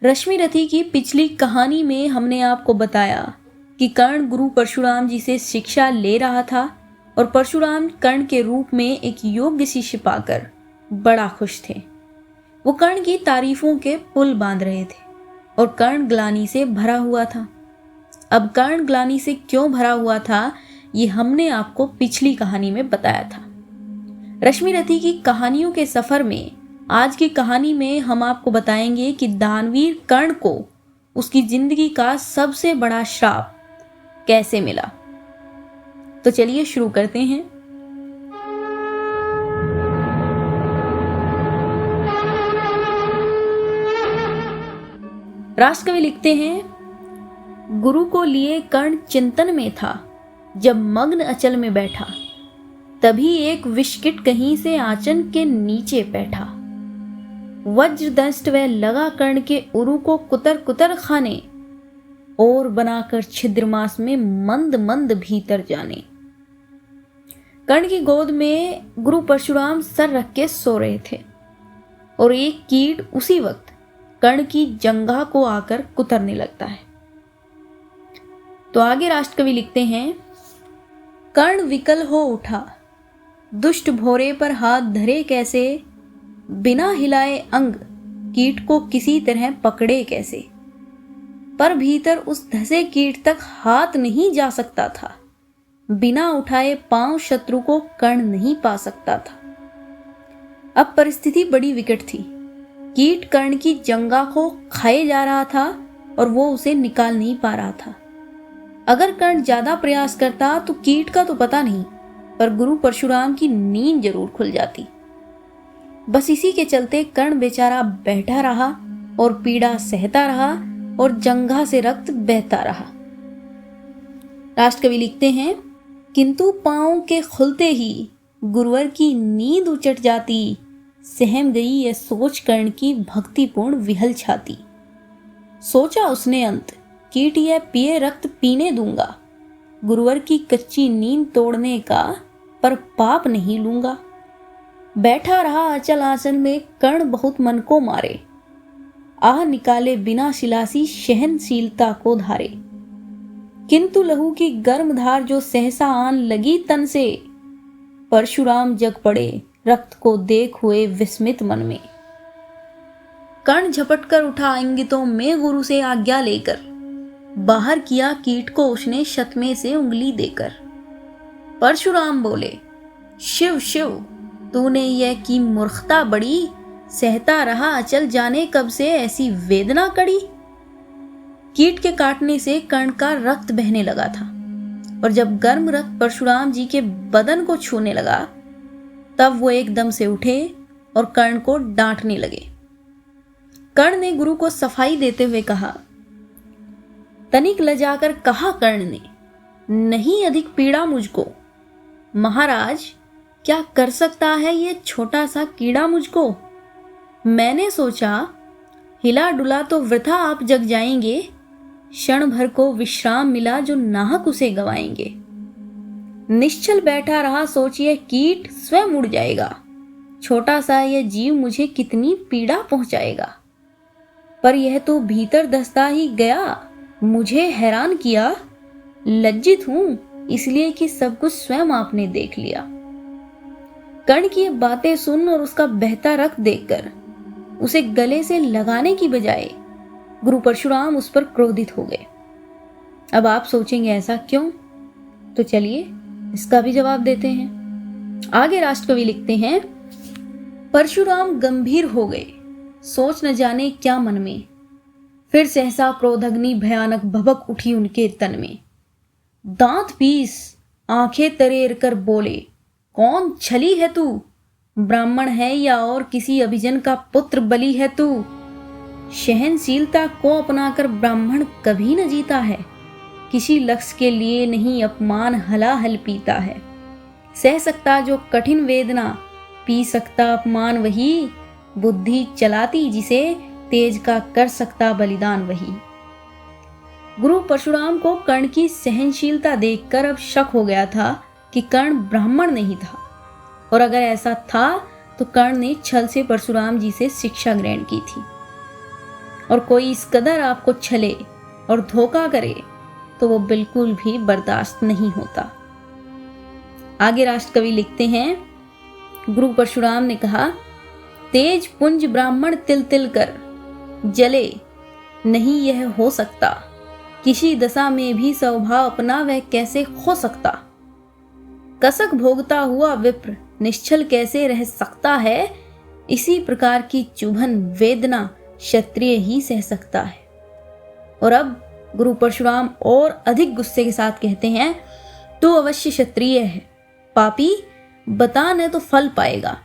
रश्मि रथी की पिछली कहानी में हमने आपको बताया कि कर्ण गुरु परशुराम जी से शिक्षा ले रहा था और परशुराम कर्ण के रूप में एक योग्य शिष्य पाकर बड़ा खुश थे। वो कर्ण की तारीफों के पुल बांध रहे थे और कर्ण ग्लानि से भरा हुआ था। अब कर्ण ग्लानि से क्यों भरा हुआ था, ये हमने आपको पिछली कहानी में बताया था। रश्मि रथी की कहानियों के सफर में आज की कहानी में हम आपको बताएंगे कि दानवीर कर्ण को उसकी जिंदगी का सबसे बड़ा श्राप कैसे मिला। तो चलिए शुरू करते हैं। राष्ट्रकवि लिखते हैं, गुरु को लिए कर्ण चिंतन में था, जब मग्न अचल में बैठा, तभी एक विषकिट कहीं से आंचन के नीचे बैठा। वज्रदंष्ट वह लगा कर्ण के उरु को कुतर कुतर खाने, और बनाकर छिद्रमास में मंद मंद भीतर जाने। कर्ण की गोद में गुरु परशुराम सर रख के सो रहे थे और एक कीट उसी वक्त कर्ण की जंघा को आकर कुतरने लगता है। तो आगे राष्ट्रकवि लिखते हैं, कर्ण विकल हो उठा, दुष्ट भोरे पर हाथ धरे कैसे, बिना हिलाए अंग कीट को किसी तरह पकड़े कैसे। पर भीतर उस धसे कीट तक हाथ नहीं जा सकता था, बिना उठाए पांव शत्रु को कर्ण नहीं पा सकता था। अब परिस्थिति बड़ी विकट थी। कीट कर्ण की जंघा को खाए जा रहा था और वो उसे निकाल नहीं पा रहा था। अगर कर्ण ज्यादा प्रयास करता तो कीट का तो पता नहीं, पर गुरु परशुराम की नींद जरूर खुल जाती। बस इसी के चलते कर्ण बेचारा बैठा रहा और पीड़ा सहता रहा और जंघा से रक्त बहता रहा। राष्ट्रकवि लिखते हैं, किंतु पांव के खुलते ही गुरुवर की नींद उचट जाती, सहम गई यह सोच कर्ण की भक्तिपूर्ण विहल छाती। सोचा उसने अंत, कीट यह पिए रक्त पीने दूंगा, गुरुवर की कच्ची नींद तोड़ने का पर पाप नहीं लूंगा। बैठा रहा अचल आसन में कर्ण बहुत मन को मारे, आह निकाले बिना शिलासी सहनशीलता को धारे। किंतु लहू की गर्म धार जो सहसा आन लगी तन से, परशुराम जग पड़े रक्त को देख हुए विस्मित मन में। कर्ण झपट कर उठा इंगितों में गुरु से आज्ञा लेकर, बाहर किया कीट को उसने शतमे से उंगली देकर। परशुराम बोले, शिव शिव तूने यह की मूर्खता बड़ी, सहता रहा अचल जाने कब से ऐसी वेदना कड़ी। कीट के काटने से कर्ण का रक्त बहने लगा था और जब गर्म रक्त परशुराम जी के बदन को छूने लगा, तब वो एकदम से उठे और कर्ण को डांटने लगे। कर्ण ने गुरु को सफाई देते हुए कहा, तनिक लजाकर कहा कर्ण ने, नहीं अधिक पीड़ा मुझको। महाराज, क्या कर सकता है ये छोटा सा कीड़ा मुझको। मैंने सोचा हिला डुला तो वृथा आप जग जाएंगे, क्षण भर को विश्राम मिला जो नाहक उसे गवाएंगे। निश्चल बैठा रहा सोचिए कीट स्वयं उड़ जाएगा, छोटा सा यह जीव मुझे कितनी पीड़ा पहुंचाएगा। पर यह तो भीतर धसता ही गया, मुझे हैरान किया। लज्जित हूं इसलिए कि सब कुछ स्वयं आपने देख लिया। कर्ण की ये बातें सुन और उसका बहता रक्त देखकर उसे गले से लगाने की बजाय गुरु परशुराम उस पर क्रोधित हो गए। अब आप सोचेंगे ऐसा क्यों, तो चलिए इसका भी जवाब देते हैं। आगे राष्ट्रकवि लिखते हैं, परशुराम गंभीर हो गए, सोच न जाने क्या मन में, फिर सहसा क्रोधग्नि भयानक भभक उठी उनके तन में। दांत पीस आंखें तरेर कर बोले, कौन छली है तू, ब्राह्मण है या और किसी अभिजन का पुत्र बलि है तू। सहनशीलता को अपनाकर ब्राह्मण कभी न जीता है, किसी लक्ष्य के लिए नहीं अपमान हलाहल पीता है। सह सकता जो कठिन वेदना, पी सकता अपमान वही, बुद्धि चलाती जिसे तेज का कर सकता बलिदान वही। गुरु परशुराम को कर्ण की सहनशीलता देखकर अब शक हो गया था कि कर्ण ब्राह्मण नहीं था, और अगर ऐसा था तो कर्ण ने छल से परशुराम जी से शिक्षा ग्रहण की थी। और कोई इस कदर आपको छले और धोखा करे तो वो बिल्कुल भी बर्दाश्त नहीं होता। आगे राष्ट्र कवि लिखते हैं, गुरु परशुराम ने कहा, तेज पुंज ब्राह्मण तिल तिल कर जले, नहीं यह हो सकता, किसी दशा में भी स्वभाव अपना वह कैसे खो सकता। कसक भोगता हुआ विप्र निश्चल कैसे रह सकता है, इसी प्रकार की चुभन वेदना क्षत्रिय ही सह सकता है। और अब गुरु परशुराम और अधिक गुस्से के साथ कहते हैं, तो अवश्य क्षत्रिय है, पापी बता न तो फल पाएगा,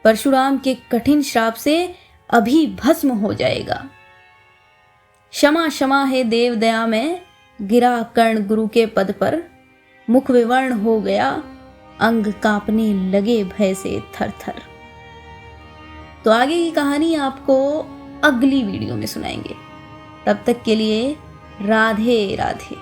परशुराम के कठिन श्राप से अभी भस्म हो जाएगा। क्षमा क्षमा है देव दया में, गिरा कर्ण गुरु के पद पर, मुख विवर्ण हो गया, अंग कांपने लगे भय से थर थर। तो आगे की कहानी आपको अगली वीडियो में सुनाएंगे। तब तक के लिए राधे राधे।